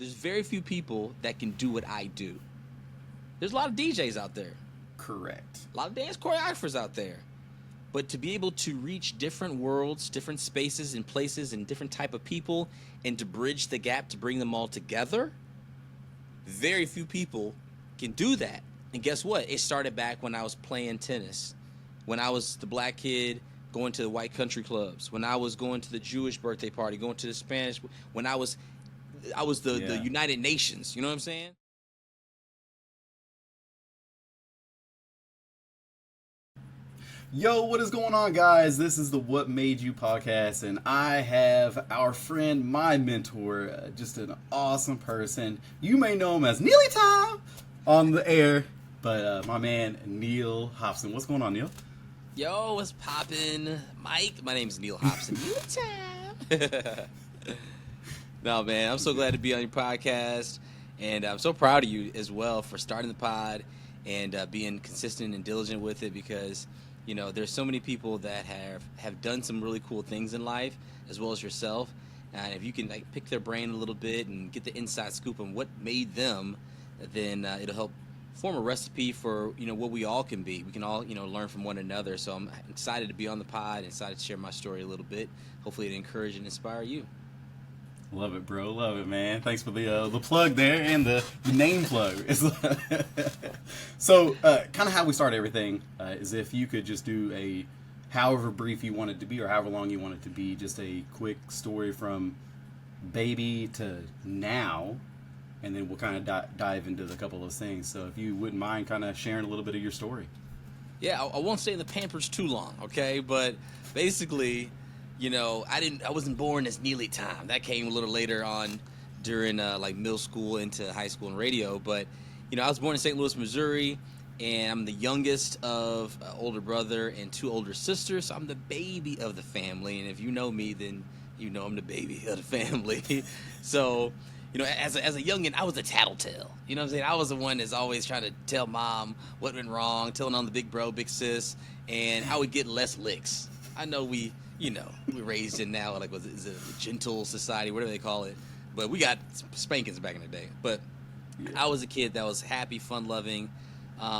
there's very few people that can do what I do. There's a lot of DJs out there, Correct. a lot of dance choreographers out there. But to be able to reach different worlds, different spaces and places and different type of people and to bridge the gap to bring them all together, very few people can do that. And guess what? It started back when I was playing tennis, when I was the black kid going to the white country clubs, when I was going to the Jewish birthday party, going to the Spanish, when I was the Yeah. United Nations. You know what I'm saying? Yo, what is going on, guys? This is the What Made You podcast, and I have our friend, my mentor, just an awesome person. You may know him as Neely Time on the air, but my man, Neal Hopson. What's going on, Neal? Yo, what's poppin', Mike? My name's Neal Hopson. New time. No, man, I'm so glad to be on your podcast, and I'm so proud of you as well for starting the pod and being consistent and diligent with it because, there's so many people that have done some really cool things in life as well as yourself, and if you can pick their brain a little bit and get the inside scoop on what made them, then it'll help form a recipe for what we all can be. We can all learn from one another. So I'm excited to be on the pod, excited to share my story a little bit. Hopefully, it encourage and inspire you. Love it, bro. Love it, man. Thanks for the plug there and the name plug. So, kind of how we start everything is if you could just do a, however brief you want it to be or however long you want it to be, just a quick story from baby to now, and then we'll kind of dive into a couple of those things. So, if you wouldn't mind kind of sharing a little bit of your story. Yeah, I won't stay in the Pampers too long, okay? But basically, I wasn't born as Neely Time. That came a little later on during middle school into high school and radio. But I was born in St. Louis, Missouri, and I'm the youngest of an older brother and two older sisters. So I'm the baby of the family, and if you know me, then you know I'm the baby of the family. So as a youngin', I was a tattletale. You know what I'm saying? I was the one that's always trying to tell mom what went wrong, telling on the big bro, big sis, and how we get less licks. I know we're raised in now, is it a gentle society, whatever they call it. But we got spankings back in the day. But I was a kid that was happy, fun-loving.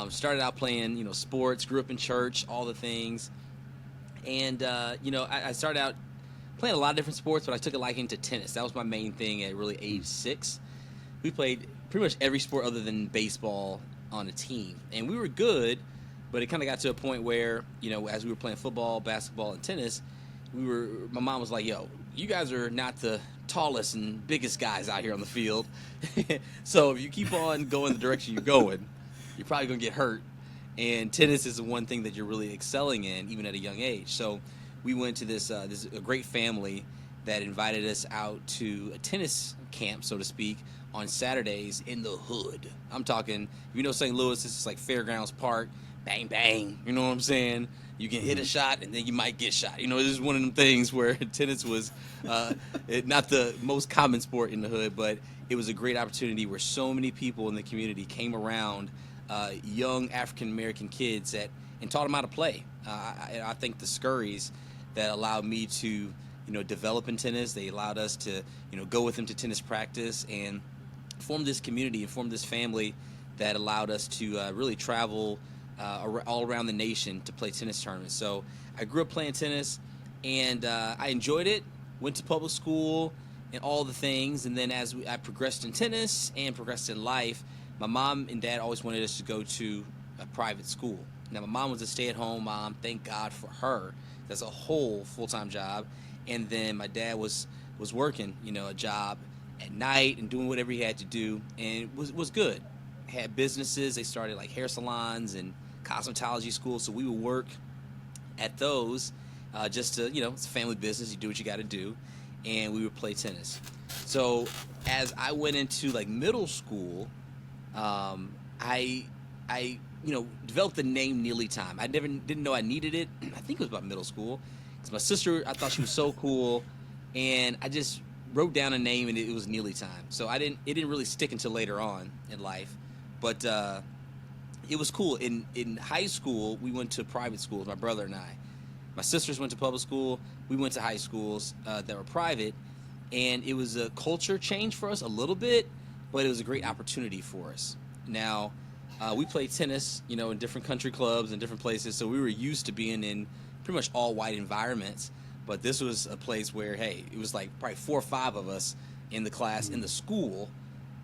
Started out playing, sports, grew up in church, all the things. And, I started out playing a lot of different sports, but I took a liking to tennis. That was my main thing at really age 6. We played pretty much every sport other than baseball on a team. And we were good, but it kind of got to a point where, as we were playing football, basketball, and tennis, my mom was like, yo, you guys are not the tallest and biggest guys out here on the field. So if you keep on going the direction you're going, you're probably going to get hurt. And tennis is the one thing that you're really excelling in, even at a young age. So we went to this a great family that invited us out to a tennis camp, so to speak, on Saturdays in the hood. I'm talking, St. Louis, this is like Fairgrounds Park, bang, bang, you know what I'm saying? You can hit a shot, and then you might get shot. This is one of them things where tennis was not the most common sport in the hood, but it was a great opportunity where so many people in the community came around, young African-American kids, and taught them how to play. I think the scurries that allowed me to, develop in tennis, they allowed us to, go with them to tennis practice and form this community and form this family that allowed us to really travel all around the nation to play tennis tournaments. So I grew up playing tennis, and I enjoyed it, went to public school and all the things. And then as I progressed in tennis and progressed in life, my mom and dad always wanted us to go to a private school. Now, my mom was a stay-at-home mom. Thank God for her. That's a whole full-time job. And then my dad was working, a job at night and doing whatever he had to do, and it was good. Had businesses. They started like hair salons and cosmetology schools, so we would work at those just to, it's a family business. You do what you got to do, and we would play tennis. So as I went into middle school, I developed the name Neely Time. I didn't know I needed it. I think it was about middle school, because my sister, I thought she was so cool, and I just wrote down a name, and it was Neely Time. So it didn't really stick until later on in life, but it was cool. In high school, we went to private schools, my brother and I. My sisters went to public school. We went to high schools that were private, and it was a culture change for us a little bit, but it was a great opportunity for us. Now, we played tennis, in different country clubs and different places, so we were used to being in pretty much all white environments. But this was a place where, hey, it was like probably 4 or 5 of us in the class in the school,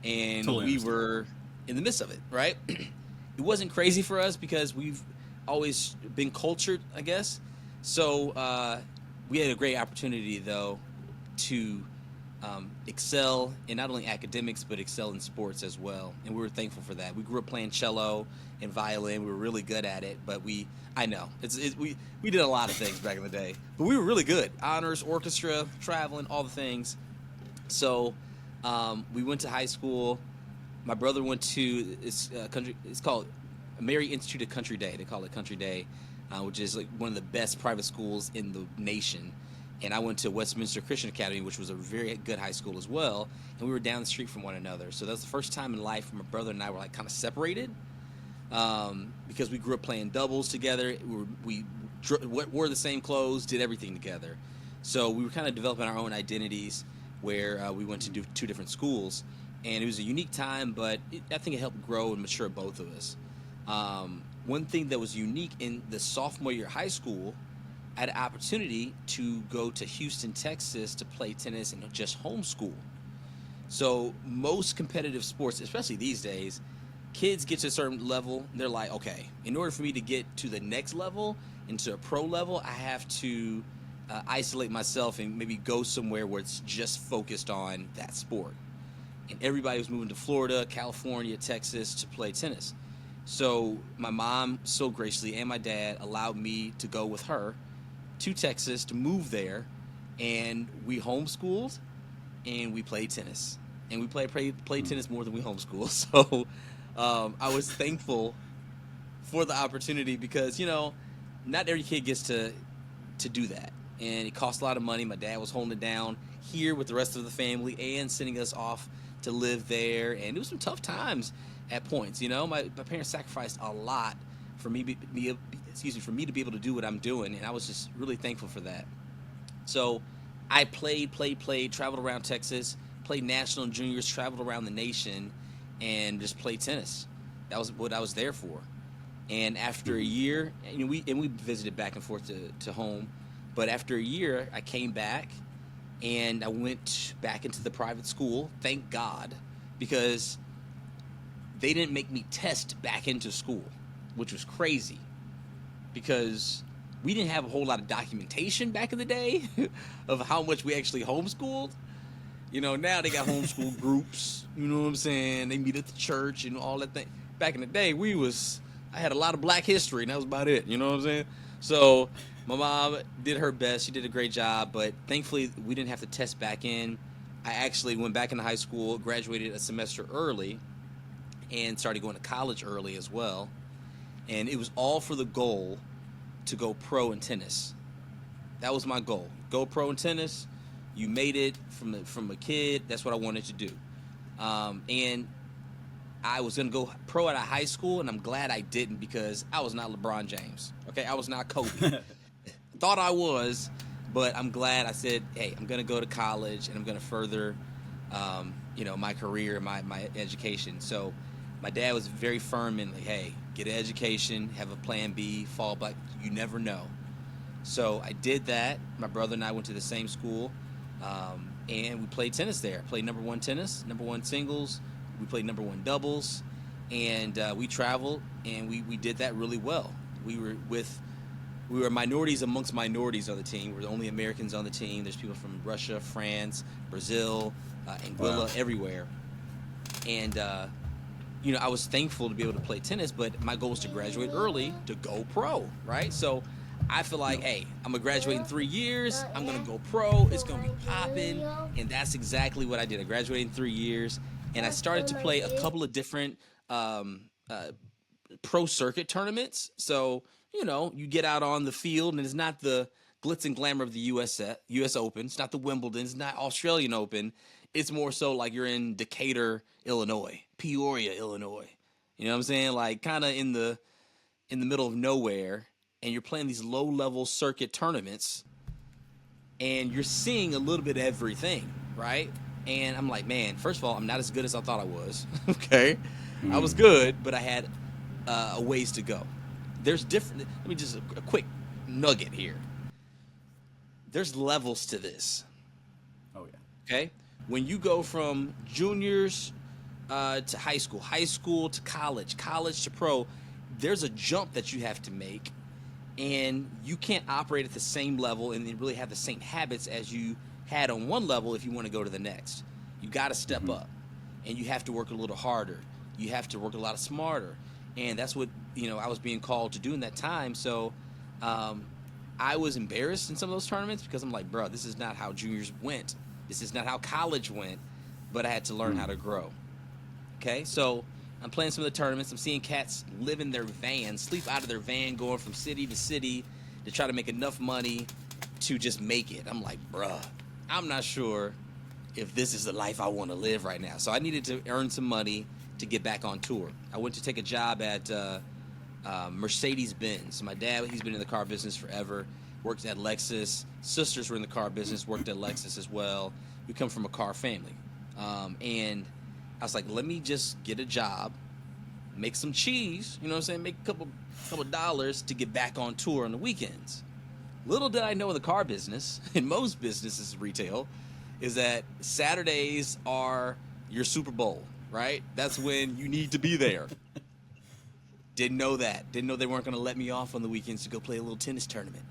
and Totally we understand. were in the midst of it, right? It wasn't crazy for us because we've always been cultured, I guess. So we had a great opportunity, though, to excel in not only academics but excel in sports as well, and we were thankful for that. We grew up playing cello and violin. We were really good at it, but I know we did a lot of things back in the day, but we were really good. Honors, orchestra, traveling, all the things. So we went to high school. My brother went to this country. It's called Mary Institute of Country Day. They call it Country Day, which is like one of the best private schools in the nation. And I went to Westminster Christian Academy, which was a very good high school as well. And we were down the street from one another. So that was the first time in life my brother and I were like kind of separated, because we grew up playing doubles together. We wore the same clothes, did everything together. So we were kind of developing our own identities, where we went to do 2 different schools. And it was a unique time, but I think it helped grow and mature both of us. One thing that was unique in the sophomore year of high school, I had an opportunity to go to Houston, Texas to play tennis and just homeschool. So most competitive sports, especially these days, kids get to a certain level and they're like, okay, in order for me to get to the next level, into a pro level, I have to isolate myself and maybe go somewhere where it's just focused on that sport. And everybody was moving to Florida, California, Texas to play tennis. So my mom so graciously and my dad allowed me to go with her to Texas to move there, and we homeschooled and we played tennis, and we played tennis more than we homeschooled. So I was thankful for the opportunity because not every kid gets to do that, and it costs a lot of money. My dad was holding it down here with the rest of the family and sending us off to live there, and it was some tough times at points. My parents sacrificed a lot for for me to be able to do what I'm doing, and I was just really thankful for that. So I played, traveled around Texas, played national and juniors, traveled around the nation, and just played tennis. That was what I was there for. And after a year, we visited back and forth to home, but after a year, I came back and I went back into the private school. Thank God, because they didn't make me test back into school, which was crazy because we didn't have a whole lot of documentation back in the day of how much we actually homeschooled. Now they got homeschool groups, you know what I'm saying? They meet at the church and all that thing. Back in the day, I had a lot of black history and that was about it, you know what I'm saying? So my mom did her best. She did a great job, but thankfully we didn't have to test back in. I actually went back into high school, graduated a semester early, and started going to college early as well. And it was all for the goal to go pro in tennis. That was my goal. Go pro in tennis. You made it from a kid. That's what I wanted to do. And I was going to go pro out of high school, and I'm glad I didn't because I was not LeBron James. Okay, I was not Kobe. Thought I was, but I'm glad I said, hey, I'm going to go to college, and I'm going to further, my career, my education. So my dad was very firm in, like, hey, get an education, have a plan B, fall back. You never know. So I did that. My brother and I went to the same school, and we played tennis there. Played number 1 tennis, number 1 singles. We played number 1 doubles, and we traveled, and we did that really well. We were minorities amongst minorities on the team. We're the only Americans on the team. There's people from Russia, France, Brazil, Anguilla, Wow. everywhere. And I was thankful to be able to play tennis, but my goal was to graduate early to go pro, right? So I feel like, hey, I'm going to graduate in 3 years. I'm going to go pro. It's going to be popping. And that's exactly what I did. I graduated in 3 years, and I started to play a couple of different pro circuit tournaments. So, you get out on the field, and it's not the glitz and glamour of the US Open. It's not the Wimbledon. It's not Australian Open. It's more so like you're in Decatur, Illinois, Peoria, Illinois. You know what I'm saying? Like kind of in the middle of nowhere, and you're playing these low-level circuit tournaments, and you're seeing a little bit of everything. right? And I'm like, man, first of all, I'm not as good as I thought I was. Okay, I was Mm. good, but I had a ways to go. There's different. Let me just a quick nugget here. There's levels to this. Oh yeah. Okay, when you go from juniors to high school to college, college to pro, there's a jump that you have to make, and you can't operate at the same level and then really have the same habits as you had on one level if you want to go to the next. You got to step Hmm. up, and you have to work a little harder. You have to work a lot smarter, and that's what I was being called to do in that time. So, um, I was embarrassed in some of those tournaments because I'm like, bro, this is not how juniors went. This is not how college went. But I had to learn how Mm. to grow. Okay, so I'm playing some of the tournaments. I'm seeing cats live in their van, sleep out of their van, going from city to city to try to make enough money to just make it. I'm like, bruh, I'm not sure if this is the life I want to live right now. So I needed to earn some money to get back on tour. I went to take a job at Mercedes Benz. My dad, he's been in the car business forever, worked at Lexus. Sisters were in the car business, worked at Lexus as well. We come from a car family. And I was like, let me just get a job, make some cheese, you know what I'm saying? Make a couple dollars to get back on tour on the weekends. Little did I know in the car business, in most businesses retail, is that Saturdays are your Super Bowl, right? That's when you need to be there. Didn't know that. Didn't know they weren't going to let me off on the weekends to go play a little tennis tournament.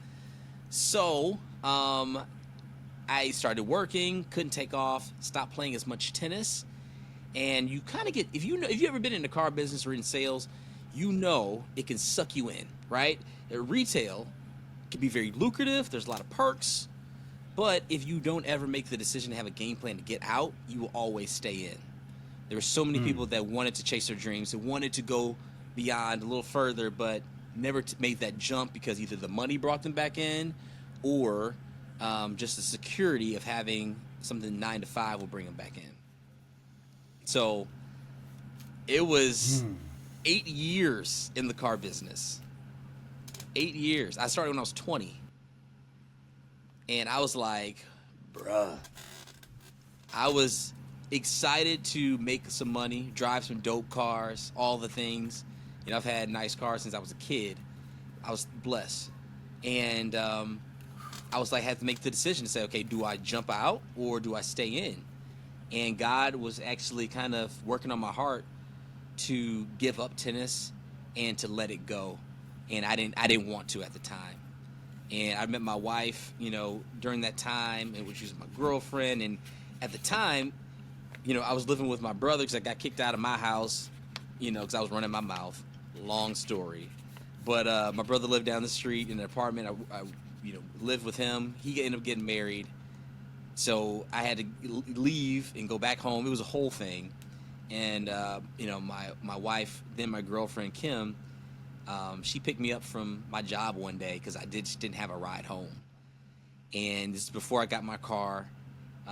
So, I started working, couldn't take off, stopped playing as much tennis, and you kind of get if you ever been in the car business or in sales, it can suck you in, right? At retail can be very lucrative. There's a lot of perks, but if you don't ever make the decision to have a game plan to get out, you will always stay in. There were so many Mm. people that wanted to chase their dreams, that wanted to go beyond a little further, but never made that jump because either the money brought them back in, or just the security of having something 9 to 5 will bring them back in. So it was Mm. 8 years in the car business. 8 years. I started when I was 20. And I was like, bruh. I was excited to make some money, drive some dope cars, all the things. I've had nice cars since I was a kid. I was blessed. And I was like, had to make the decision to say, okay, do I jump out or do I stay in? And God was actually kind of working on my heart to give up tennis and to let it go. And I didn't want to at the time. And I met my wife, during that time, and which was my girlfriend. And at the time, I was living with my brother because I got kicked out of my house, because I was running my mouth. Long story. But my brother lived down the street in an apartment. I lived with him. He ended up getting married. So I had to leave and go back home. It was a whole thing. And, my wife, then my girlfriend, Kim, she picked me up from my job one day because I just didn't have a ride home. And this is before I got my car,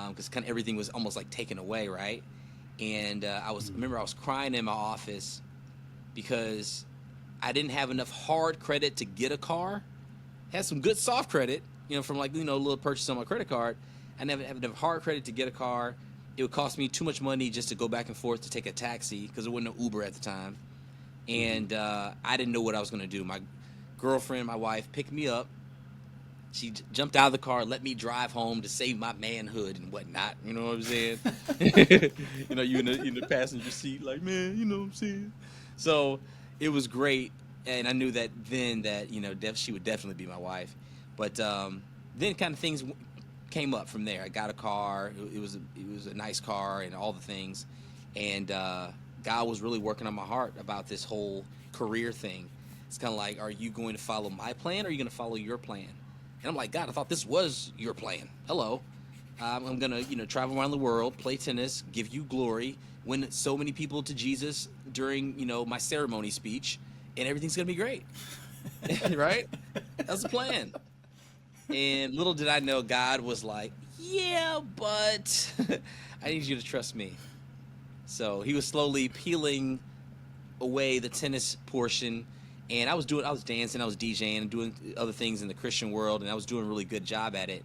because kind of everything was almost like taken away, right? And remember I was crying in my office because I didn't have enough hard credit to get a car. Had some good soft credit, from a little purchase on my credit card. I never have enough hard credit to get a car. It would cost me too much money just to go back and forth to take a taxi because there wasn't no Uber at the time. And I didn't know what I was going to do. My girlfriend, my wife, picked me up. She jumped out of the car, let me drive home to save my manhood and whatnot. You know what I'm saying? You in the passenger seat, like, man, you know what I'm saying? So it was great, and I knew that then that she would definitely be my wife. But then kind of things came up from there. I got a car. It was a nice car and all the things, and God was really working on my heart about this whole career thing. It's kind of like, are you going to follow my plan or are you going to follow your plan? And I'm like, God, I thought this was your plan. Hello. I'm going to, travel around the world, play tennis, give you glory, win so many people to Jesus during, my ceremony speech, and everything's going to be great. Right? That's the plan. And little did I know, God was like, yeah, but I need you to trust me. So he was slowly peeling away the tennis portion, and I was dancing, I was DJing, and doing other things in the Christian world, and I was doing a really good job at it.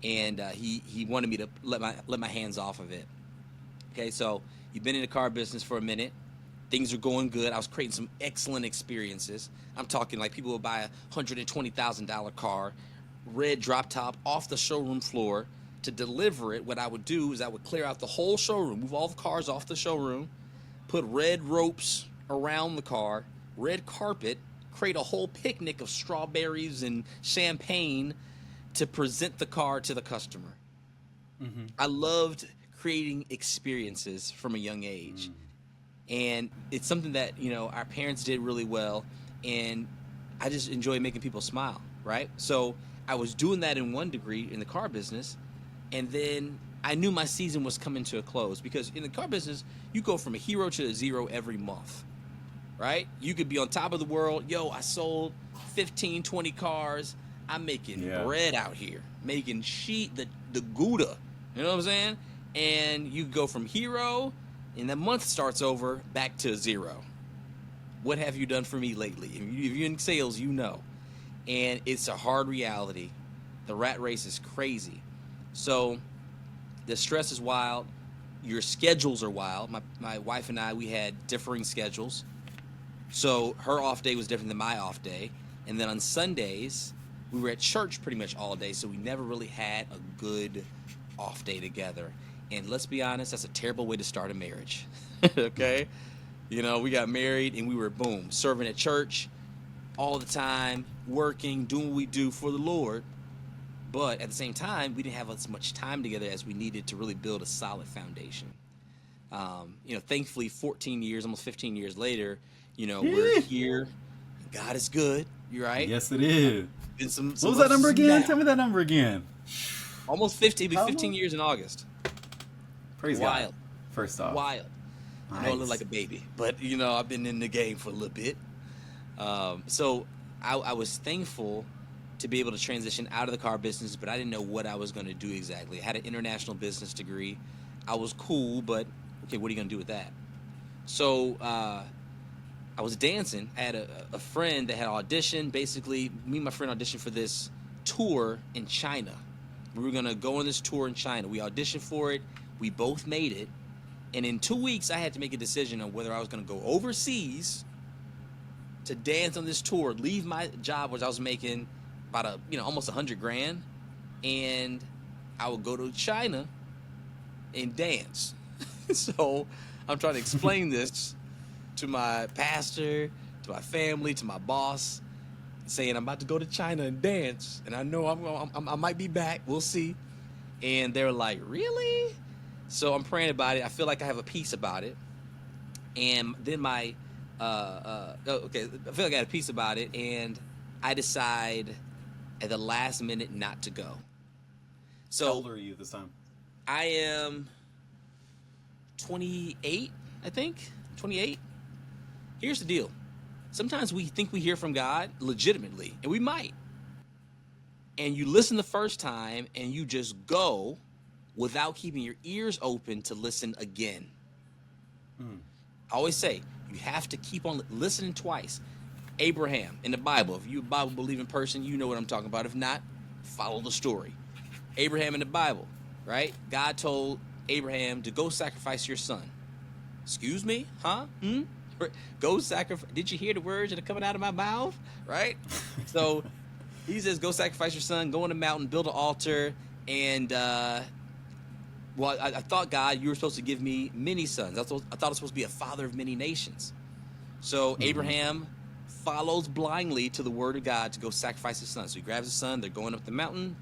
and he wanted me to let my hands off of it. Okay, so you've been in the car business for a minute. Things are going good. I was creating some excellent experiences. I'm talking like people would buy $120,000 car, red drop top off the showroom floor. To deliver it, what I would do is I would clear out the whole showroom, move all the cars off the showroom, put red ropes around the car, red carpet, create a whole picnic of strawberries and champagne to present the car to the customer. Mm-hmm. I loved creating experiences from a young age. And it's something that, our parents did really well. And I just enjoy making people smile, right? So I was doing that in one degree in the car business. And then I knew my season was coming to a close, because in the car business, you go from a hero to a zero every month, right? You could be on top of the world. Yo, I sold 15, 20 cars. I'm making bread out here, making the Gouda. You know what I'm saying? And you go from hero, and the month starts over, back to zero. What have you done for me lately? If you're in sales, you know. And it's a hard reality. The rat race is crazy. So the stress is wild. Your schedules are wild. My wife and I, we had differing schedules. So her off day was different than my off day. And then on Sundays, we were at church pretty much all day. So we never really had a good off day together. And let's be honest, that's a terrible way to start a marriage. Okay? We got married and we were, boom, serving at church all the time, working, doing what we do for the Lord. But at the same time, we didn't have as much time together as we needed to really build a solid foundation. Thankfully, 14 years, almost 15 years later, we're here. God is good. You're right. Yes, it is. Some what was that number again? Tell me that number again. Almost 50. It'll be 15 years in August. Praise Wild. God. First off. Wild. Nice. I know I look like a baby, but, I've been in the game for a little bit. So I was thankful to be able to transition out of the car business, but I didn't know what I was going to do exactly. I had an international business degree. I was cool, but okay, what are you going to do with that? So I was dancing. I had a friend that had auditioned. Basically, me and my friend auditioned for this tour in China. We were going to go on this tour in China. We auditioned for it. We both made it. And in 2 weeks, I had to make a decision on whether I was going to go overseas to dance on this tour, leave my job, which I was making about almost $100,000, and I would go to China and dance. So I'm trying to explain this to my pastor, to my family, to my boss, saying I'm about to go to China and dance, and I know I might be back. We'll see. And they're like, really? So I'm praying about it. I feel like I have a peace about it. And then I feel like I had a peace about it, and I decide at the last minute not to go. So how old are you this time? I am 28, I think. 28. Here's the deal. Sometimes we think we hear from God legitimately, and we might. And you listen the first time, and you just go without keeping your ears open to listen again. I always say, you have to keep on listening twice. Abraham in the Bible, if you're a Bible believing person, you know what I'm talking about. If not, follow the story. Abraham in the Bible, right? God told Abraham to go sacrifice your son. Excuse me? Huh? Go sacrifice. Did you hear the words that are coming out of my mouth? Right? So he says, go sacrifice your son, go on the mountain, build an altar. And, I thought, God, you were supposed to give me many sons. I thought I was supposed to be a father of many nations. So Abraham follows blindly to the word of God to go sacrifice his son. So he grabs his son. They're going up the mountain.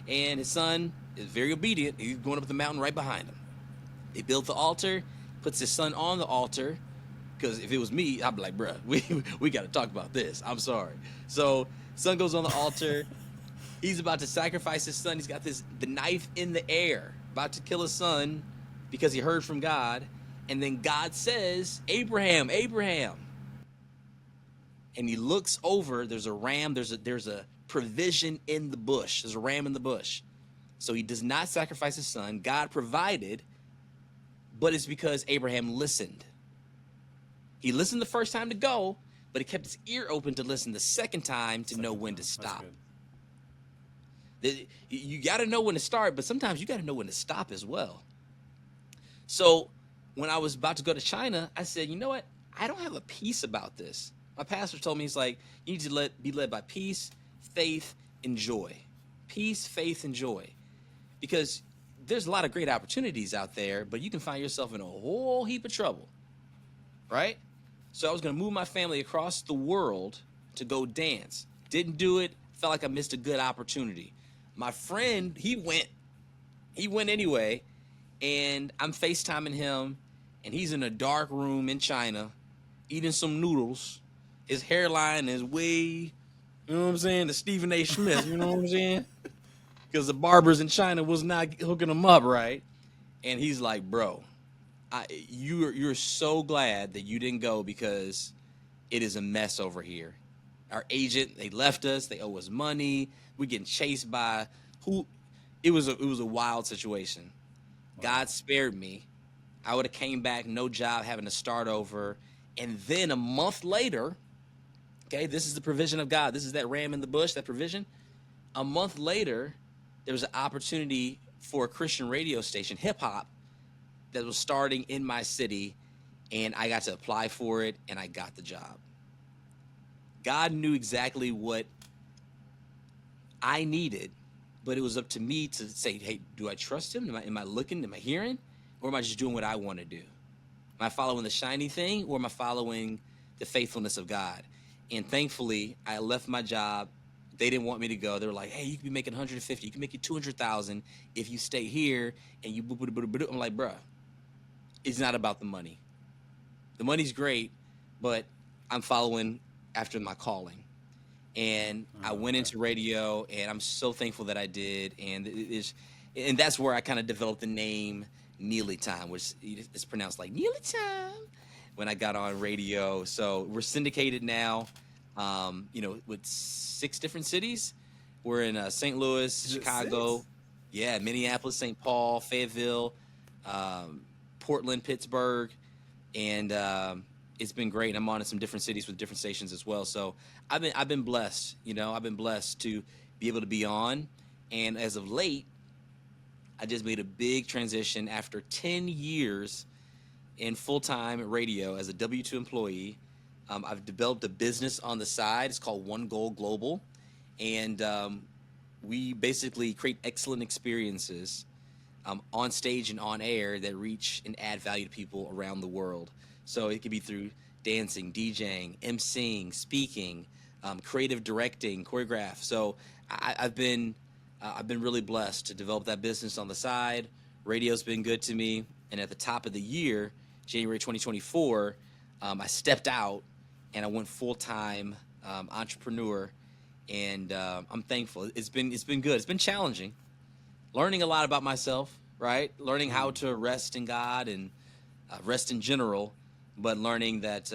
And his son is very obedient. He's going up the mountain right behind him. They built the altar, puts his son on the altar. Because if it was me, I'd be like, bruh, we got to talk about this. I'm sorry. So son goes on the altar. He's about to sacrifice his son. He's got the knife in the air, about to kill his son because he heard from God. And then God says, Abraham, Abraham. And he looks over. There's a ram. There's a provision in the bush. There's a ram in the bush. So he does not sacrifice his son. God provided, but it's because Abraham listened. He listened the first time to go, but he kept his ear open to listen the second time to know when to stop. You got to know when to start, but sometimes you got to know when to stop as well. So when I was about to go to China, I said, you know what? I don't have a peace about this. My pastor told me, he's like, you need to be led by peace, faith, and joy. Peace, faith, and joy. Because there's a lot of great opportunities out there, but you can find yourself in a whole heap of trouble, right? So I was going to move my family across the world to go dance. Didn't do it. Felt like I missed a good opportunity. My friend, he went anyway, and I'm FaceTiming him, and he's in a dark room in China eating some noodles. His hairline is way, you know what I'm saying, the Stephen A. Smith, you know what I'm saying? Because the barbers in China was not hooking him up right. And he's like, bro, you're so glad that you didn't go because it is a mess over here. Our agent, they left us. They owe us money. We're getting chased by who? It was a wild situation. Wow. God spared me. I would have came back, no job, having to start over. And then a month later, okay, this is the provision of God. This is that ram in the bush, that provision. A month later, there was an opportunity for a Christian radio station, hip hop, that was starting in my city, and I got to apply for it, and I got the job. God knew exactly what I needed, but it was up to me to say, hey, do I trust him? Am I looking? Am I hearing? Or am I just doing what I want to do? Am I following the shiny thing, or am I following the faithfulness of God? And thankfully, I left my job. They didn't want me to go. They were like, hey, you can be making 150. You can make it 200,000 if you stay here. And you, I'm like, bruh, it's not about the money. The money's great, but I'm following after my calling. And I went into radio, and I'm so thankful that I did. And that's where I kind of developed the name Neely Time, which is pronounced like Neely Time when I got on radio. So we're syndicated now, with 6 different cities. We're in St. Louis, Chicago, 6? yeah, Minneapolis, St. Paul, Fayetteville, Portland, Pittsburgh, and it's been great. I'm on in some different cities with different stations as well. So I've been blessed. I've been blessed to be able to be on, and as of late, I just made a big transition after 10 years in full-time radio as a W-2 employee. I've developed a business on the side. It's called One Goal Global, and we basically create excellent experiences on stage and on air that reach and add value to people around the world. So it could be through dancing, DJing, emceeing, speaking, creative directing, choreograph. So I've been really blessed to develop that business on the side. Radio's been good to me. And at the top of the year, January 2024, I stepped out and I went full-time entrepreneur. And I'm thankful. It's been good. It's been challenging. Learning a lot about myself, right? Learning how to rest in God and rest in general, but learning that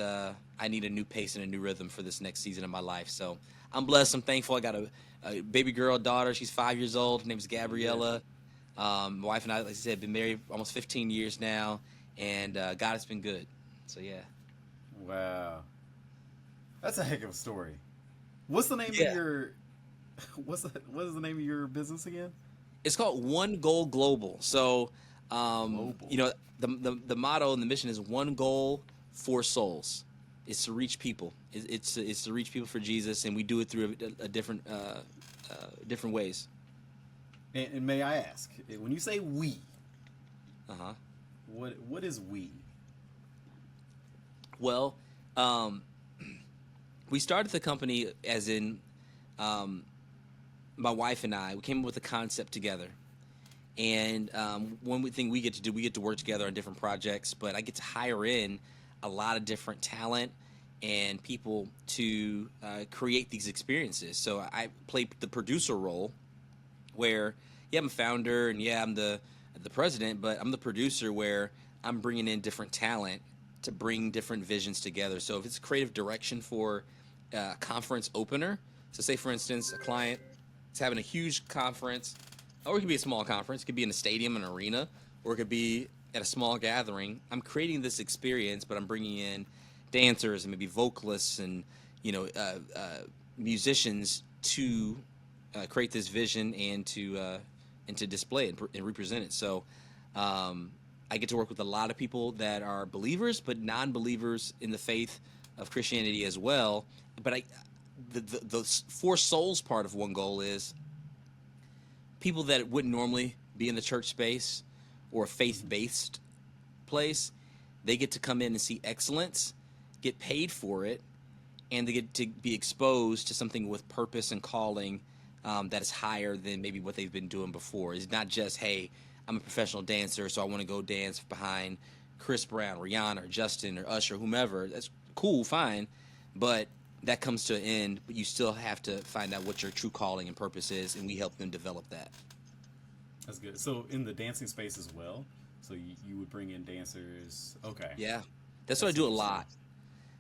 I need a new pace and a new rhythm for this next season of my life. So I'm blessed. I'm thankful. I got a baby girl, daughter. She's 5 years old. Her name's Gabriella. My wife and I, like I said, been married almost 15 years now, and God has been good. So yeah. Wow, that's a heck of a story. What's the name of your? What is the name of your business again? It's called One Goal Global. So, Global. The motto and the mission is one goal, 4 souls. It's to reach people. It's to reach people for Jesus, and we do it through a different ways. And may I ask, when you say we, Uh-huh. what is we? Well, we started the company as in my wife and I. We came up with a concept together. And one thing we get to work together on different projects, but I get to hire in a lot of different talent and people to create these experiences. So I play the producer role where, yeah, I'm a founder and yeah, I'm the president, but I'm the producer where I'm bringing in different talent to bring different visions together. So if it's creative direction for a conference opener, so say for instance, a client is having a huge conference, or it could be a small conference, it could be in a stadium, an arena, or it could be at a small gathering. I'm creating this experience, but I'm bringing in dancers and maybe vocalists and musicians to create this vision and to display it and represent it. So I get to work with a lot of people that are believers, but non-believers in the faith of Christianity as well. But the for souls part of one goal is people that wouldn't normally be in the church space or a faith-based place. They get to come in and see excellence, get paid for it, and they get to be exposed to something with purpose and calling that is higher than maybe what they've been doing before. It's not just, hey, I'm a professional dancer, so I want to go dance behind Chris Brown, Rihanna, or Justin, or Usher, whomever. That's cool, fine, but that comes to an end. But you still have to find out what your true calling and purpose is, and we help them develop that. That's good. So in the dancing space as well. So you would bring in dancers. Okay. Yeah, that's what I do a lot.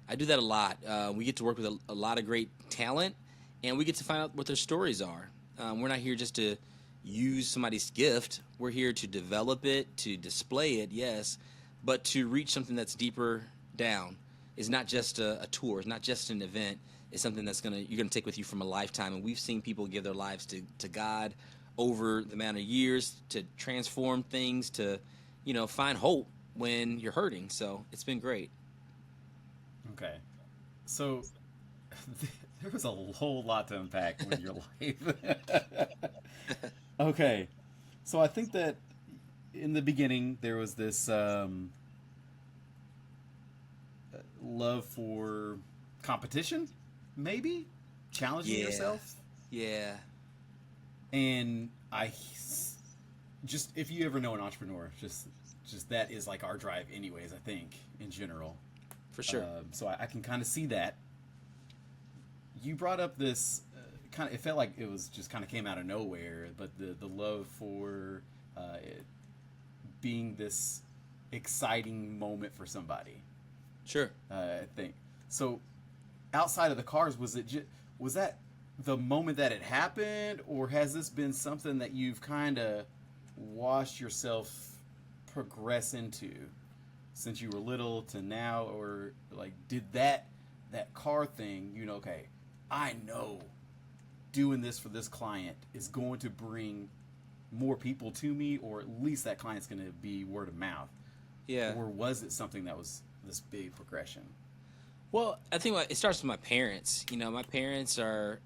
I do that a lot. We get to work with a lot of great talent, and we get to find out what their stories are. We're not here just to use somebody's gift. We're here to develop it, to display it, yes, but to reach something that's deeper down. It's not just a tour. It's not just an event. It's something that's you're gonna take with you from a lifetime. And we've seen people give their lives to God over the amount of years to transform things, to find hope when you're hurting. So it's been great. Okay. So there was a whole lot to unpack with your life. Okay. So I think that in the beginning there was this love for competition, maybe challenging yourself. Yeah. And just if you ever know an entrepreneur, just that is like our drive, anyways. I think in general. For sure. So I can kind of see that. You brought up this kind of. It felt like it was just kind of came out of nowhere, but the love for it being this exciting moment for somebody. Sure. I think so. Outside of the cars, was that the moment that it happened, or has this been something that you've kind of watched yourself progress into since you were little to now? Or like did that car thing, okay, I know doing this for this client is going to bring more people to me, or at least that client's going to be word of mouth? Yeah. Or was it something that was this big progression? Well, I think it starts with my parents. My parents are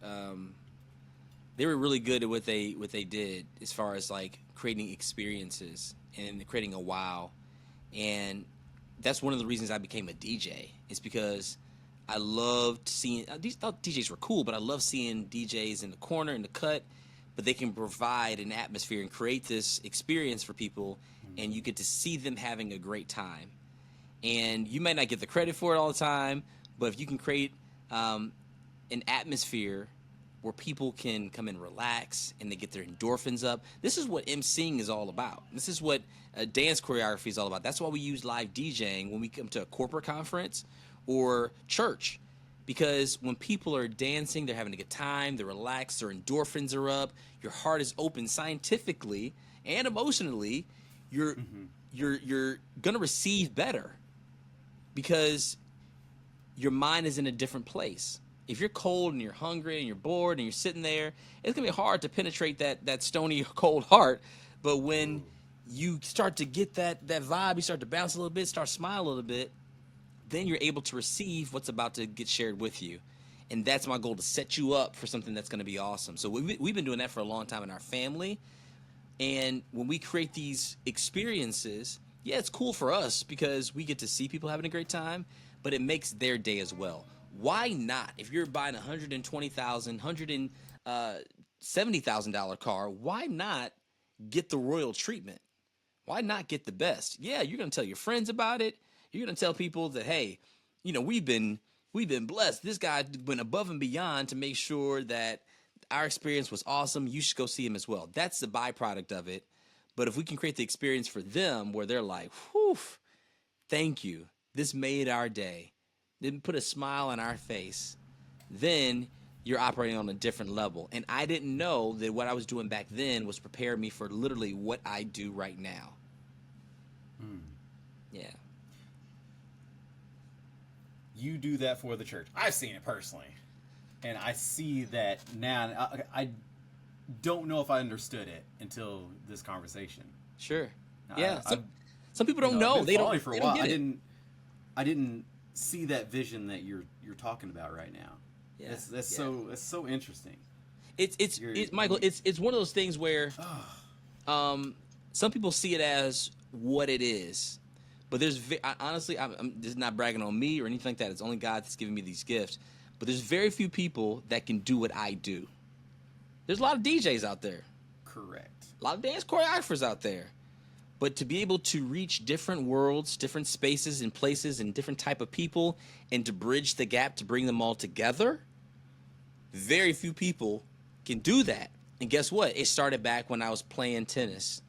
they were really good at what they did as far as like creating experiences and creating a wow. And that's one of the reasons I became a DJ. It's because I loved seeing thought DJs were cool, but I love seeing DJs in the corner, in the cut, but they can provide an atmosphere and create this experience for people, and you get to see them having a great time. And you may not get the credit for it all the time, but if you can create an atmosphere where people can come and relax and they get their endorphins up. This is what emceeing is all about. This is what dance choreography is all about. That's why we use live DJing when we come to a corporate conference or church. Because when people are dancing, they're having a good time, they're relaxed, their endorphins are up, your heart is open scientifically and emotionally, you're gonna receive better because your mind is in a different place. If you're cold and you're hungry and you're bored and you're sitting there, it's gonna be hard to penetrate that stony cold heart. But when you start to get that vibe, you start to bounce a little bit, start smiling a little bit, then you're able to receive what's about to get shared with you. And that's my goal, to set you up for something that's going to be awesome. So we've been doing that for a long time in our family. And when we create these experiences, yeah, it's cool for us because we get to see people having a great time, but it makes their day as well. Why not? If you're buying a $120,000, $170,000 car, why not get the royal treatment? Why not get the best? Yeah, you're going to tell your friends about it. You're going to tell people that, hey, we've been blessed. This guy went above and beyond to make sure that our experience was awesome. You should go see him as well. That's the byproduct of it. But if we can create the experience for them where they're like, whew, thank you. This made our day. Then put a smile on our face. Then you're operating on a different level. And I didn't know that what I was doing back then was prepare me for literally what I do right now. Yeah. You do that for the church. I've seen it personally, and I see that now. don't know if I understood it until this conversation. Sure. Yeah. I've, Some people don't I've know. been They following don't. for a They while. don't get it. I didn't see that vision that you're talking about right now. Yeah. That's so interesting. It's Michael. It's one of those things where, some people see it as what it is, but honestly, I'm this is not bragging on me or anything like that. It's only God that's giving me these gifts. But there's very few people that can do what I do. There's a lot of DJs out there. Correct. A lot of dance choreographers out there. But to be able to reach different worlds, different spaces and places and different type of people and to bridge the gap to bring them all together, very few people can do that. And guess what? It started back when I was playing tennis,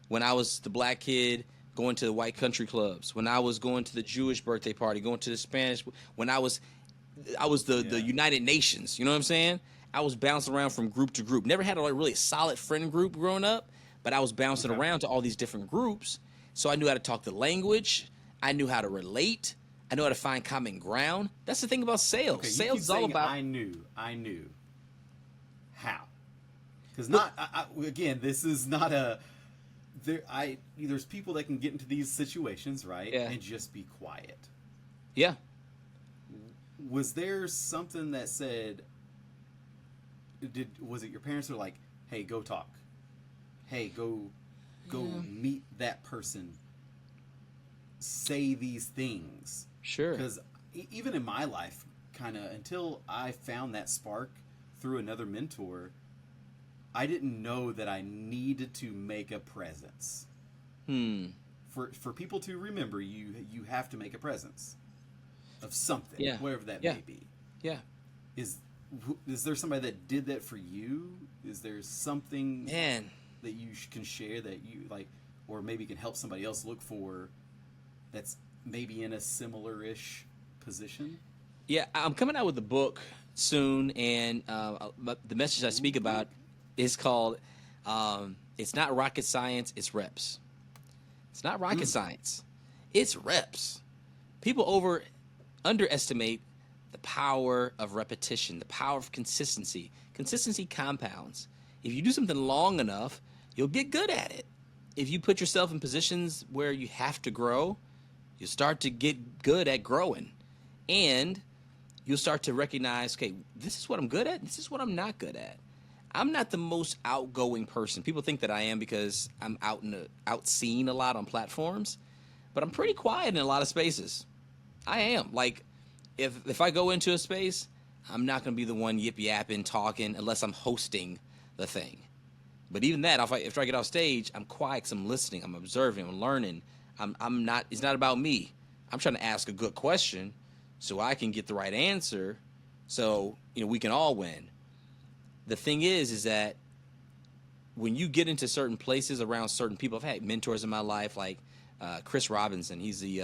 when I was the black kid going to the white country clubs, when I was going to the Jewish birthday party, going to the Spanish, when I was the United Nations, you know what I'm saying? I was bouncing around from group to group. Never had a really solid friend group growing up, but I was bouncing around to all these different groups. So I knew how to talk the language. I knew how to relate. I knew how to find common ground. That's the thing about sales. Okay, Sales is all about. I knew. How? Because again, this is not a. There's people that can get into these situations, right? Yeah. And just be quiet. Yeah. Was there something that said? Was it your parents who were like, "Hey, go talk. Hey, go meet that person. Say these things." Sure. Because even in my life, kind of until I found that spark through another mentor, I didn't know that I needed to make a presence. For people to remember you have to make a presence of something, whatever that may be. Yeah. Is there somebody that did that for you? Is there something that you can share that you like, or maybe can help somebody else look for that's maybe in a similar-ish position? Yeah, I'm coming out with a book soon, and the message I speak about is called "It's Not Rocket Science, It's Reps." It's not rocket science; it's reps. People underestimate the power of repetition, the power of consistency. Consistency compounds. If you do something long enough, you'll get good at it. If you put yourself in positions where you have to grow, you'll start to get good at growing. And you'll start to recognize, okay, this is what I'm good at, this is what I'm not good at. I'm not the most outgoing person. People think that I am because I'm out seen a lot on platforms, but I'm pretty quiet in a lot of spaces. I am. Like, if I go into a space, I'm not going to be the one yip-yapping, talking, unless I'm hosting the thing. But even that, after I get off stage, I'm quiet because I'm listening, I'm observing, I'm learning. I'm not. It's not about me. I'm trying to ask a good question so I can get the right answer, so we can all win. The thing is that when you get into certain places around certain people, I've had mentors in my life like Chris Robinson. He's the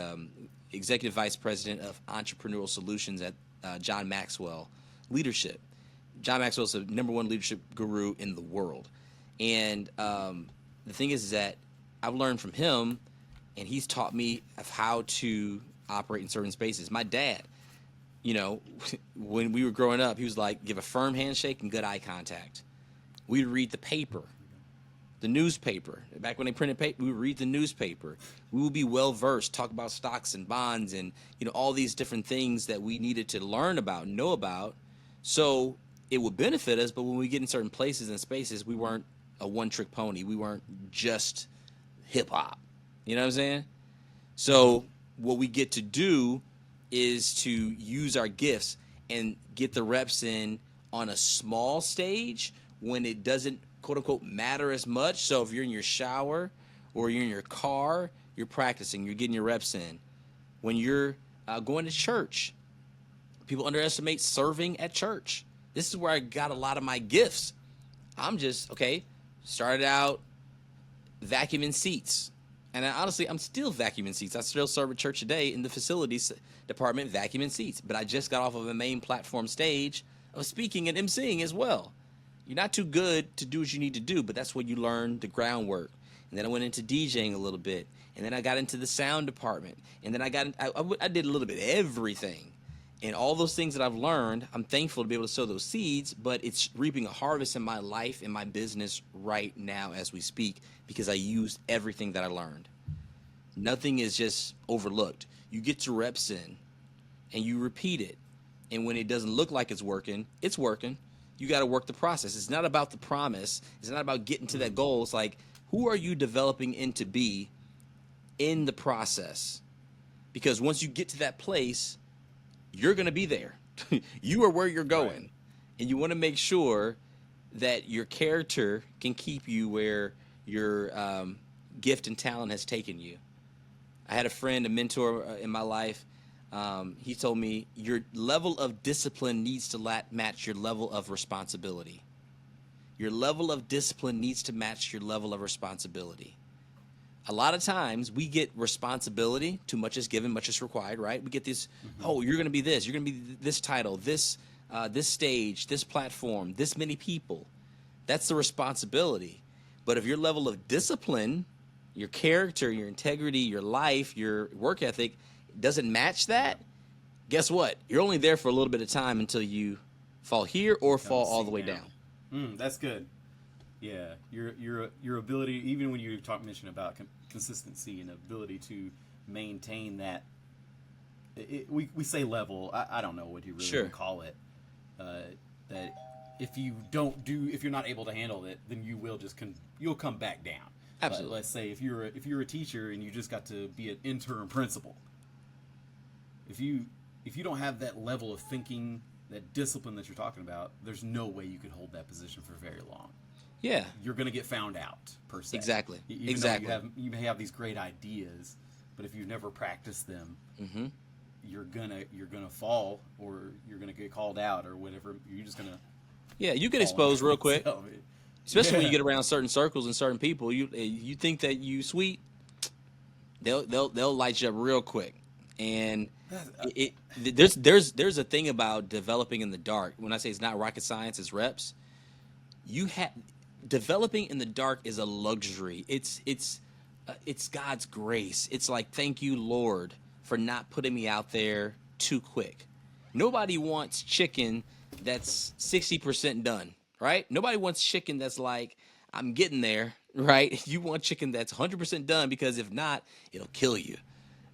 executive vice president of entrepreneurial solutions at John Maxwell Leadership. John Maxwell's the #1 leadership guru in the world. And the thing is that I've learned from him, and he's taught me of how to operate in certain spaces. My dad, when we were growing up, he was like, give a firm handshake and good eye contact. We'd read the paper, the newspaper. Back when they printed paper, we would read the newspaper. We would be well-versed, talk about stocks and bonds and, all these different things that we needed to learn about, know about. So it would benefit us, but when we get in certain places and spaces, we weren't a one-trick pony. We weren't just hip-hop. You know what I'm saying? So what we get to do is to use our gifts and get the reps in on a small stage when it doesn't, quote-unquote, matter as much. So if you're in your shower or you're in your car, you're practicing, you're getting your reps in. When you're going to church, people underestimate serving at church. This is where I got a lot of my gifts. I'm just, started out vacuuming seats. And honestly, I'm still vacuuming seats. I still serve at church today in the facilities department vacuuming seats. But I just got off of a main platform stage of speaking and emceeing as well. You're not too good to do what you need to do, but that's where you learn the groundwork. And then I went into DJing a little bit. And then I got into the sound department. And then I did a little bit of everything. And all those things that I've learned, I'm thankful to be able to sow those seeds, but it's reaping a harvest in my life, in my business right now as we speak, because I used everything that I learned. Nothing is just overlooked. You get your reps in and you repeat it. And when it doesn't look like it's working, it's working. You got to work the process. It's not about the promise. It's not about getting to that goal. It's like, who are you developing into be in the process? Because once you get to that place, you're going to be there. You are where you're going. Right. And you want to make sure that your character can keep you where your gift and talent has taken you. I had a friend, a mentor in my life. He told me your level of discipline needs to match your level of responsibility. Your level of discipline needs to match your level of responsibility. A lot of times we get responsibility, too much is given, much is required, right? We get this, oh, you're going to be this, you're going to be this title, this stage, this platform, this many people. That's the responsibility. But if your level of discipline, your character, your integrity, your life, your work ethic doesn't match that, guess what? You're only there for a little bit of time until you fall here or fall all the way down. That's good. Yeah, your ability, even when you mention about consistency and ability to maintain that. We say level. I don't know what you really would call it. That if you're not able to handle it, then you will you'll come back down. Absolutely. But let's say if you're a teacher and you just got to be an interim principal, if you don't have that level of thinking, that discipline that you're talking about, there's no way you could hold that position for very long. Yeah. You're going to get found out, per se. Exactly. Even you may have these great ideas, but if you've never practiced them, you're gonna fall, or you're gonna get called out, or whatever. You're just gonna you get exposed real quick. Especially when you get around certain circles and certain people. You think that you sweet, they'll light you up real quick. And there's a thing about developing in the dark. When I say it's not rocket science, it's reps. Developing in the dark is a luxury. It's God's grace. It's like, thank you, Lord, for not putting me out there too quick. Nobody wants chicken that's 60% done, right? Nobody wants chicken that's like, I'm getting there, right? You want chicken that's 100% done, because if not, it'll kill you,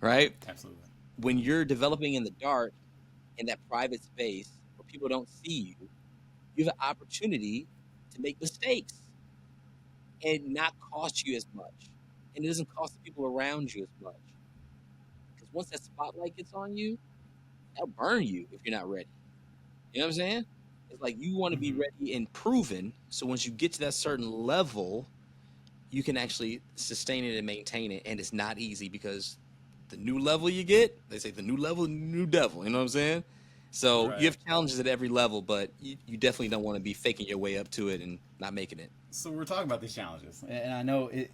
right? Absolutely. When you're developing in the dark, in that private space where people don't see you, you have an opportunity to make mistakes and not cost you as much. And it doesn't cost the people around you as much. Because once that spotlight gets on you, that'll burn you if you're not ready. You know what I'm saying? It's like you want to be ready and proven, so once you get to that certain level, you can actually sustain it and maintain it. And it's not easy, because the new level you get, they say the new level, new devil. You know what I'm saying? So you have challenges at every level, but you definitely don't want to be faking your way up to it and not making it. So we're talking about these challenges, and I know it.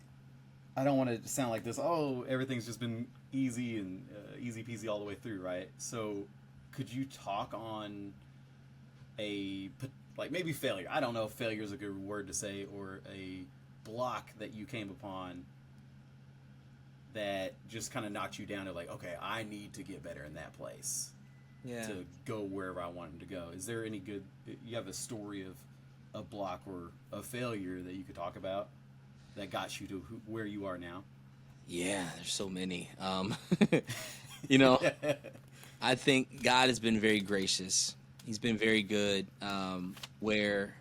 I don't want to sound like this. Oh, everything's just been easy and easy peasy all the way through, right? So, could you talk on maybe failure? I don't know if failure is a good word to say, or a block that you came upon that just kind of knocked you down to like, okay, I need to get better in that place. Yeah. To go wherever I want him to go. Is there any good? You have a story of a block or a failure that you could talk about that got you to where you are now? Yeah, there's so many. I think God has been very gracious. He's been very good. Where,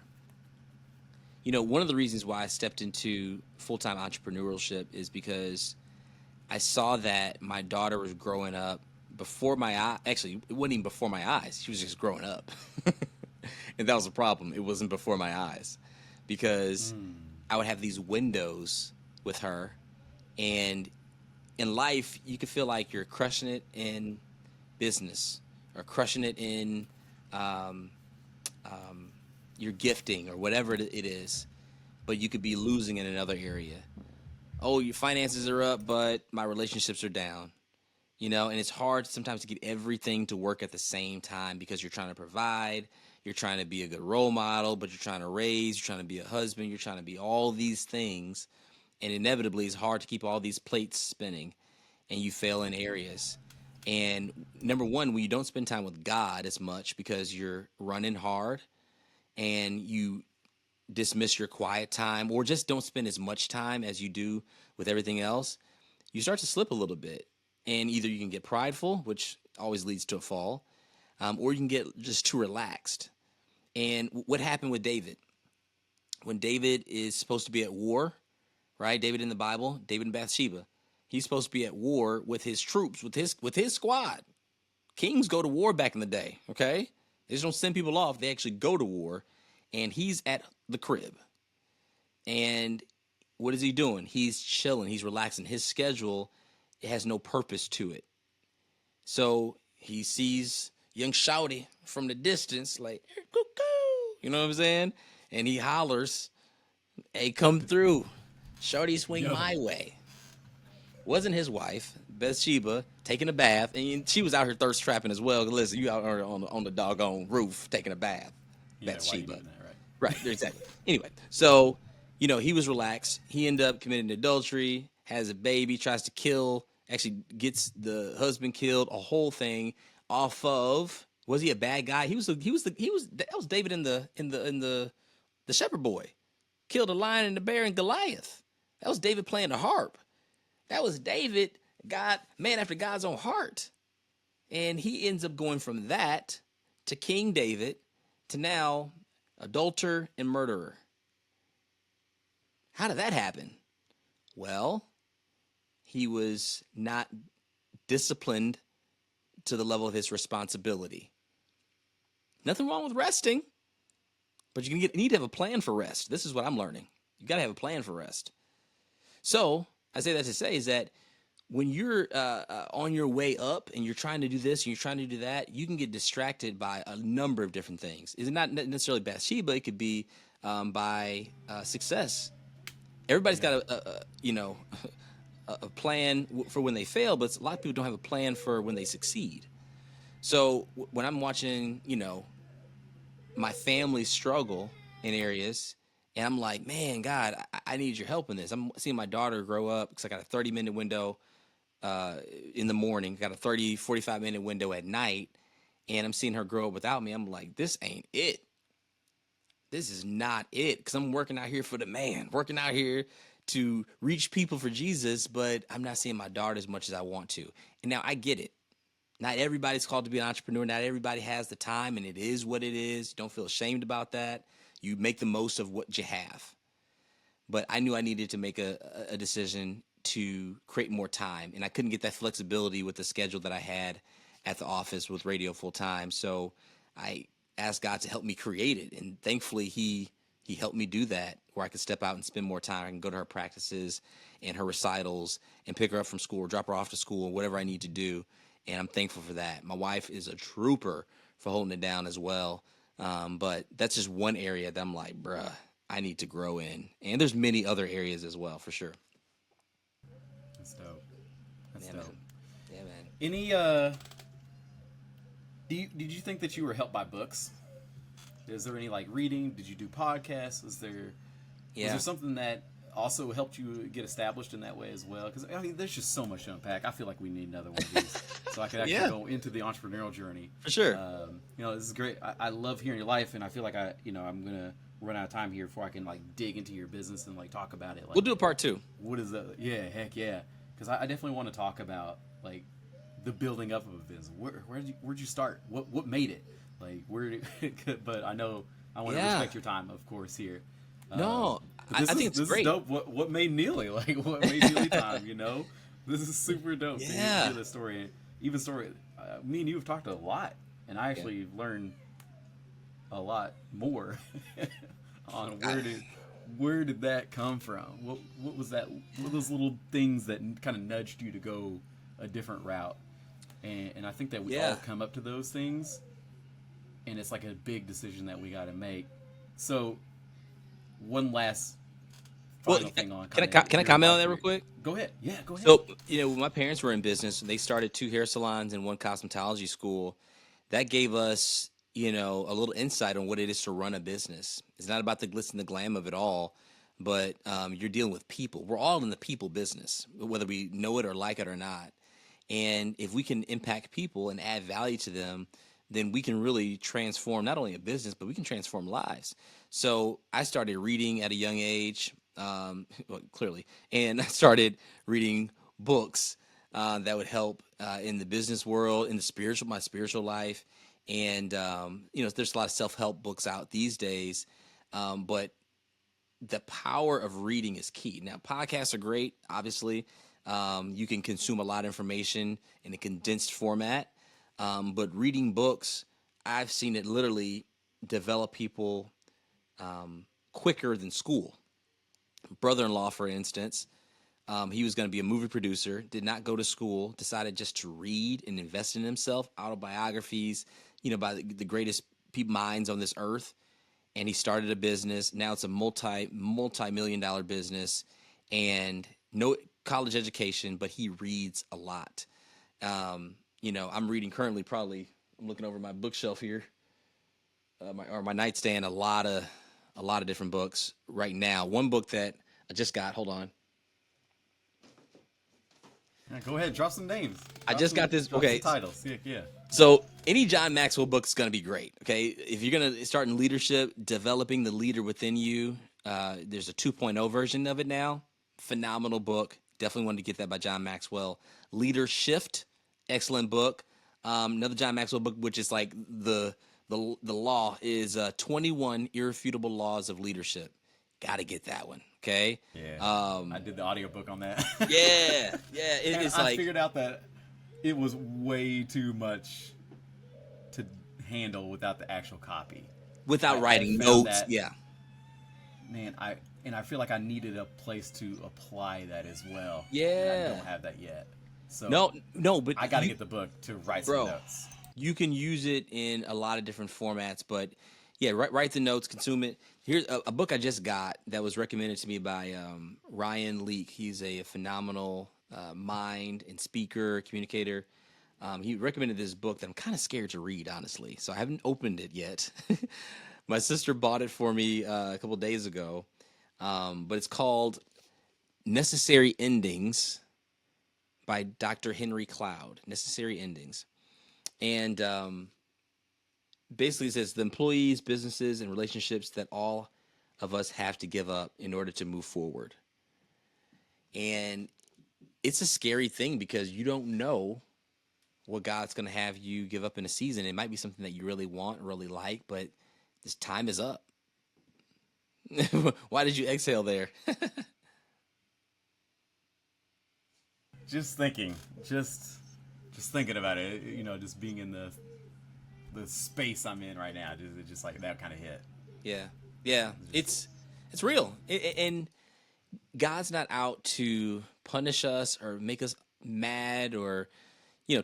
one of the reasons why I stepped into full-time entrepreneurship is because I saw that my daughter was growing up before my eye. Actually, it wasn't even before my eyes. She was just growing up. And that was the problem. It wasn't before my eyes, because I would have these windows with her, and in life, you can feel like you're crushing it in business or crushing it in your gifting or whatever it is, but you could be losing in another area. Oh, your finances are up, but my relationships are down. And it's hard sometimes to get everything to work at the same time, because you're trying to provide, you're trying to be a good role model, but you're trying to raise, you're trying to be a husband, you're trying to be all these things. And inevitably, it's hard to keep all these plates spinning, and you fail in areas. And number one, when you don't spend time with God as much because you're running hard and you dismiss your quiet time or just don't spend as much time as you do with everything else, you start to slip a little bit. And either you can get prideful, which always leads to a fall, or you can get just too relaxed. And what happened with David? When David is supposed to be at war, right? David in the Bible, David and Bathsheba, he's supposed to be at war with his troops, with his squad. Kings go to war back in the day, okay? They just don't send people off. They actually go to war, and he's at the crib. And what is he doing? He's chilling. He's relaxing. His schedule has no purpose to it. So he sees young Shouty from the distance, like, cuckoo, you know what I'm saying? And he hollers, hey, come through. Shorty swing Yo. my way. Wasn't his wife, Bathsheba, taking a bath, and she was out here thirst trapping as well. Listen, you out here on the doggone roof taking a bath, Yeah, why you Bathsheba. doing that, right? Right, exactly. Anyway, so he was relaxed. He ended up committing adultery, has a baby, tries to kill, actually gets the husband killed. A whole thing off of. Was he a bad guy? That was David in the shepherd boy. Killed a lion and the bear and Goliath. That was David playing the harp. That was David, man after God's own heart. And he ends up going from that to King David to now adulterer and murderer. How did that happen? Well, he was not disciplined to the level of his responsibility. Nothing wrong with resting, but you need to have a plan for rest. This is what I'm learning. You got to have a plan for rest. So I say that to say is that when you're on your way up and you're trying to do this and you're trying to do that, you can get distracted by a number of different things. It's not necessarily Bathsheba. It could be by success. Everybody's got a plan for when they fail, but a lot of people don't have a plan for when they succeed. So when I'm watching, my family struggle in areas, and I'm like, man, God, I need your help in this. I'm seeing my daughter grow up because I got a 30-minute window in the morning, got a 30, 45-minute window at night, and I'm seeing her grow up without me. I'm like, this ain't it. This is not it, because I'm working out here for the man, working out here to reach people for Jesus, but I'm not seeing my daughter as much as I want to. And now I get it. Not everybody's called to be an entrepreneur. Not everybody has the time, and it is what it is. Don't feel ashamed about that. You make the most of what you have. But I knew I needed to make a decision to create more time, and I couldn't get that flexibility with the schedule that I had at the office with radio full time. So I asked God to help me create it, and thankfully He helped me do that, where I could step out and spend more time. I can go to her practices and her recitals and pick her up from school or drop her off to school or whatever I need to do. And I'm thankful for that. My wife is a trooper for holding it down as well. But that's just one area that I'm like, bruh, I need to grow in. And there's many other areas as well, for sure. That's dope. That's Yeah, dope. man. Yeah, man. Any did you think that you were helped by books? Is there any like reading? Did you do podcasts? Was there something that also helped you get established in that way as well? Because I mean, there's just so much to unpack. I feel like we need another one of these, so I could actually go into the entrepreneurial journey. For sure. This is great. I love hearing your life, and I feel like I'm gonna run out of time here before I can like dig into your business and like talk about it. Like, We'll do a part 2. what is that? Yeah, heck yeah. Because I definitely want to talk about like the building up of a business. Where'd you start? What made it? Like but I know I want to respect your time, of course, here. No, I think it's great. Is dope. What made Neely? Like, what made Neely time? This is super dope. To hear the story. Even story. Me and you have talked a lot, and I actually learned a lot more on where did that come from? What was that? What were those little things that kind of nudged you to go a different route? And I think that we all come up to those things, and it's like a big decision that we got to make. So, one last final thing on. Can I comment on that real quick? Go ahead. Yeah, go ahead. So, when my parents were in business, they started 2 hair salons and 1 cosmetology school. That gave us, a little insight on what it is to run a business. It's not about the glitz and the glam of it all, but you're dealing with people. We're all in the people business, whether we know it or like it or not. And if we can impact people and add value to them, then we can really transform not only a business, but we can transform lives. So I started reading at a young age, well, clearly, and I started reading books that would help in the business world, in the my spiritual life. And, there's a lot of self-help books out these days, but the power of reading is key. Now, podcasts are great, obviously. You can consume a lot of information in a condensed format. But reading books, I've seen it literally develop people quicker than school. Brother-in-law, for instance, he was going to be a movie producer, did not go to school, decided just to read and invest in himself, autobiographies, by the greatest minds on this earth. And he started a business. Now it's a multi-million dollar business, and no college education, but he reads a lot. I'm reading currently, I'm looking over my bookshelf here, my nightstand, a lot of different books right now. One book that I just got, hold on. Yeah, go ahead, drop some names. I just got this. Okay, titles. Yeah. So any John Maxwell book is going to be great. Okay, if you're going to start in leadership, developing the leader within you, there's a 2.0 version of it now. Phenomenal book. Definitely wanted to get that by John Maxwell. Leader Shift, excellent book. Another John Maxwell book, which is like the law, is 21 Irrefutable Laws of Leadership. Got to get that one. Okay. Yeah. I did the audiobook on that. Yeah. It's I figured out that it was way too much to handle without the actual copy. Without writing notes. Yeah. Man, I feel like I needed a place to apply that as well. Yeah. And I don't have that yet. So no, but I got to get the book to write some notes. You can use it in a lot of different formats, but yeah, write the notes, consume it. Here's a book I just got that was recommended to me by Ryan Leake. He's a phenomenal mind and speaker, communicator. He recommended this book that I'm kind of scared to read, honestly. So I haven't opened it yet. My sister bought it for me a couple days ago, but it's called Necessary Endings by Dr. Henry Cloud. Necessary Endings. And basically it says the employees, businesses, and relationships that all of us have to give up in order to move forward. And it's a scary thing because you don't know what God's going to have you give up in a season. It might be something that you really want, really like, but this time is up. Why did you exhale there? Just thinking about it, just being in the space I'm in right now, just like that kind of hit. Yeah. It's real. And God's not out to punish us or make us mad or,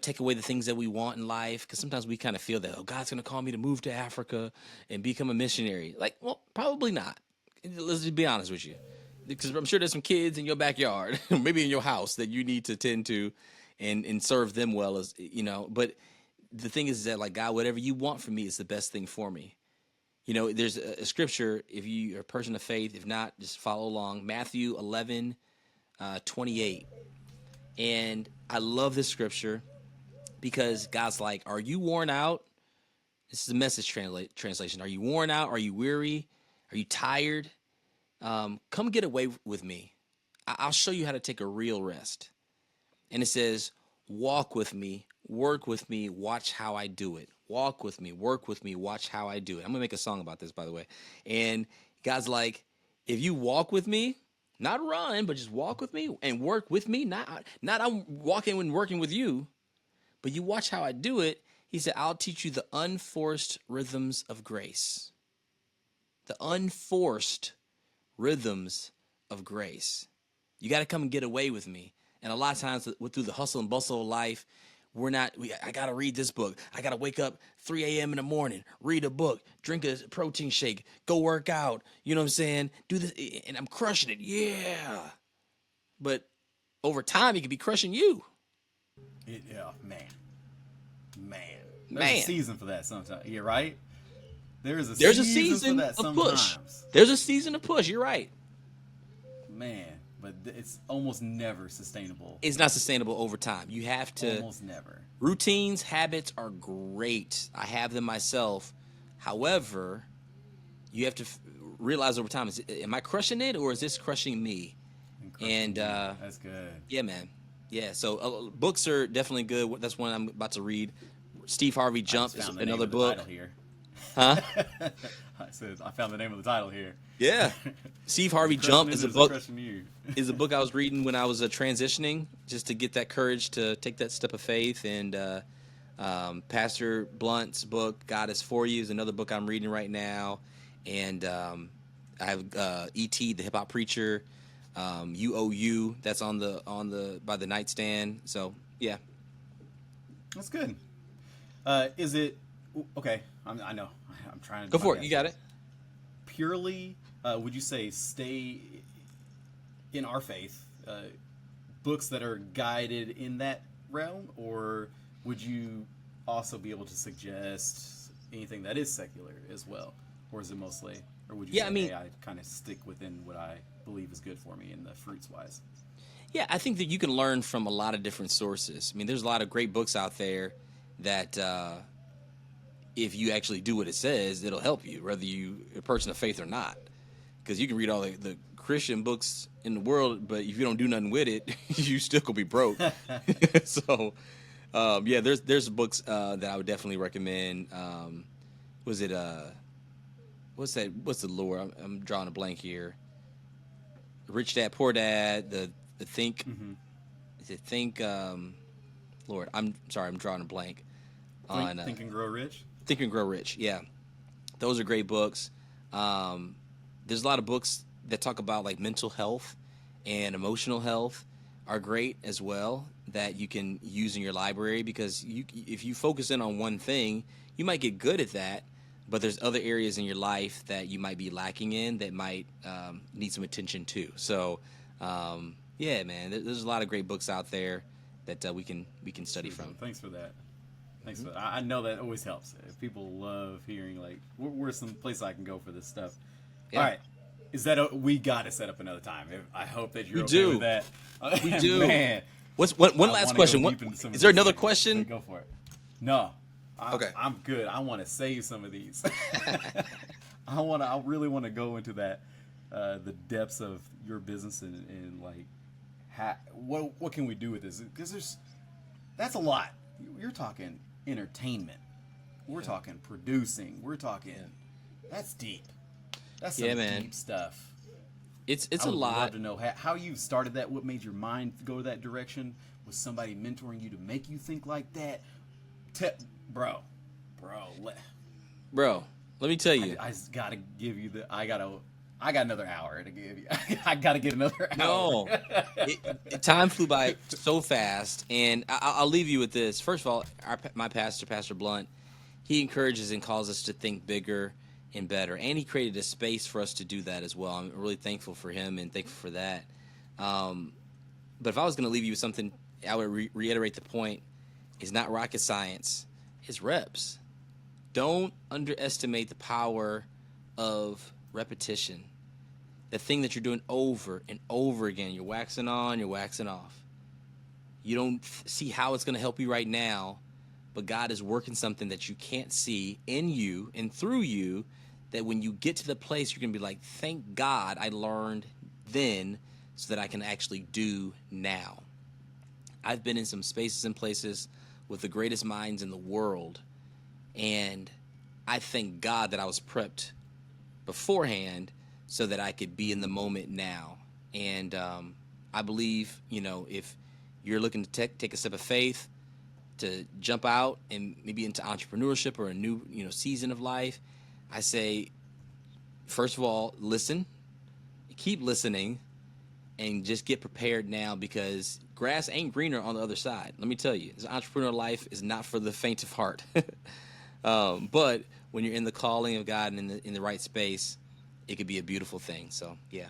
take away the things that we want in life. Because sometimes we kind of feel that, God's going to call me to move to Africa and become a missionary. Like, well, probably not. Let's just be honest with you. Because I'm sure there's some kids in your backyard, maybe in your house, that you need to tend to and serve them well, as but the thing is that, like, God, whatever you want from me is the best thing for me. There's a scripture, if you are a person of faith, if not, just follow along. Matthew 11:28. And I love this scripture because God's like, are you worn out? This is a Message translation. Are you worn out? Are you weary? Are you tired? Come get away with me. I'll show you how to take a real rest. And it says, walk with me, work with me, watch how I do it. Walk with me, work with me, watch how I do it. I'm going to make a song about this, by the way. And God's like, if you walk with me, not run, but just walk with me and work with me. Not I'm walking and working with you, but you watch how I do it. He said, I'll teach you the unforced rhythms of grace. The unforced rhythms of grace. You got to come and get away with me. And a lot of times through the hustle and bustle of life, I got to read this book. I got to wake up 3 a.m. in the morning, read a book, drink a protein shake, go work out. You know what I'm saying? Do this, and I'm crushing it. Yeah. But over time, it could be crushing you. Man. There's a season for that sometimes. You're right. There's a season for that of sometimes. push. There's a season of push. You're right. Man, but it's almost never sustainable. It's not sustainable over time. You have to. Almost never. Routines, habits are great. I have them myself. However, you have to realize over time: am I crushing it, or is this crushing me? And that's good. Yeah, man. Yeah. So books are definitely good. That's one I'm about to read. Steve Harvey Jump is another book. Here. Huh? I found the name of the title here. Yeah. Steve Harvey Jump is a book. Is a book I was reading when I was transitioning, just to get that courage to take that step of faith. And Pastor Blunt's book, God Is For You, is another book I'm reading right now. And I have E.T. the Hip Hop Preacher, UOU, that's on the by the nightstand. So yeah, that's good. Is it okay? I know. I'm trying to go for it. You got it. Purely, would you say stay in our faith? Books that are guided in that realm, or would you also be able to suggest anything that is secular as well, or is it mostly? Or would you say, hey, I kind of stick within what I believe is good for me in the fruits wise? Yeah, I think that you can learn from a lot of different sources. I mean, there's a lot of great books out there that if you actually do what it says, it'll help you, whether you're a person of faith or not. Because you can read all the Christian books in the world, but if you don't do nothing with it, you still gonna be broke. So, yeah, there's books that I would definitely recommend. Was it what's the lore? I'm drawing a blank here. Rich Dad Poor Dad. The Think. Mm-hmm. Is it Think? Lord, I'm sorry, I'm drawing a blank. Think and Grow Rich. Think and Grow Rich. Yeah, those are great books. There's a lot of books that talk about like mental health and emotional health are great as well that you can use in your library, because if you focus in on one thing, you might get good at that, but there's other areas in your life that you might be lacking in that might need some attention too. So, yeah, man, there's a lot of great books out there that we can study from. Thanks for that. Thanks for that. I know that always helps. People love hearing like where's some place I can go for this stuff. Yeah. All right, is that we got to set up another time? I hope that you're okay with that. We do. Man, one last question? Is there another question? Go for it. No. Okay. I'm good. I want to save some of these. I really want to go into that, the depths of your business and like, what can we do with this? Because that's a lot. You're talking entertainment. We're talking producing. We're talking. That's deep. That's some deep stuff. It's a lot. I'd love to know how you started that. What made your mind go that direction? Was somebody mentoring you to make you think like that? Bro, let me tell you. I gotta give you I got another hour to give you. I gotta get another hour. No, time flew by so fast, and I'll leave you with this. First of all, my pastor, Pastor Blunt, he encourages and calls us to think bigger and better, and he created a space for us to do that as well. I'm really thankful for him and thankful for that. But if I was going to leave you with something, I would reiterate the point: it's not rocket science. It's reps. Don't underestimate the power of repetition. The thing that you're doing over and over again. You're waxing on, you're waxing off. You don't see how it's going to help you right now, but God is working something that you can't see in you and through you, that when you get to the place, you're going to be like, thank God I learned then so that I can actually do now. I've been in some spaces and places with the greatest minds in the world, and I thank God that I was prepped beforehand so that I could be in the moment now. And I believe, if you're looking to take a step of faith, to jump out and maybe into entrepreneurship or a new season of life, I say, first of all, listen, keep listening, and just get prepared now, because grass ain't greener on the other side. Let me tell you, this entrepreneurial life is not for the faint of heart. But when you're in the calling of God and in the right space, it could be a beautiful thing. So, yeah.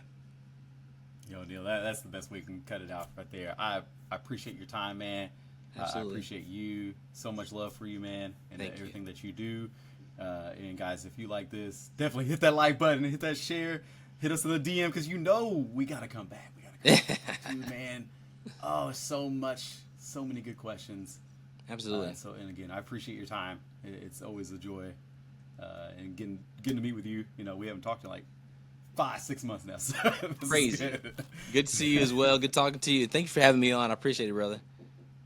Yo, Neal, that's the best way we can cut it out right there. I appreciate your time, man. Absolutely. I appreciate you. So much love for you, man, and everything that you do. And guys, if you like this, definitely hit that like button and hit that share. Hit us in the DM, because we got to come back. We got to Dude, man. Oh, so many good questions. Absolutely. And again, I appreciate your time. It's always a joy. And getting to meet with you. You know, we haven't talked in like 5-6 months now. So Crazy. Good to see you as well. Good talking to you. Thank you for having me on. I appreciate it, brother.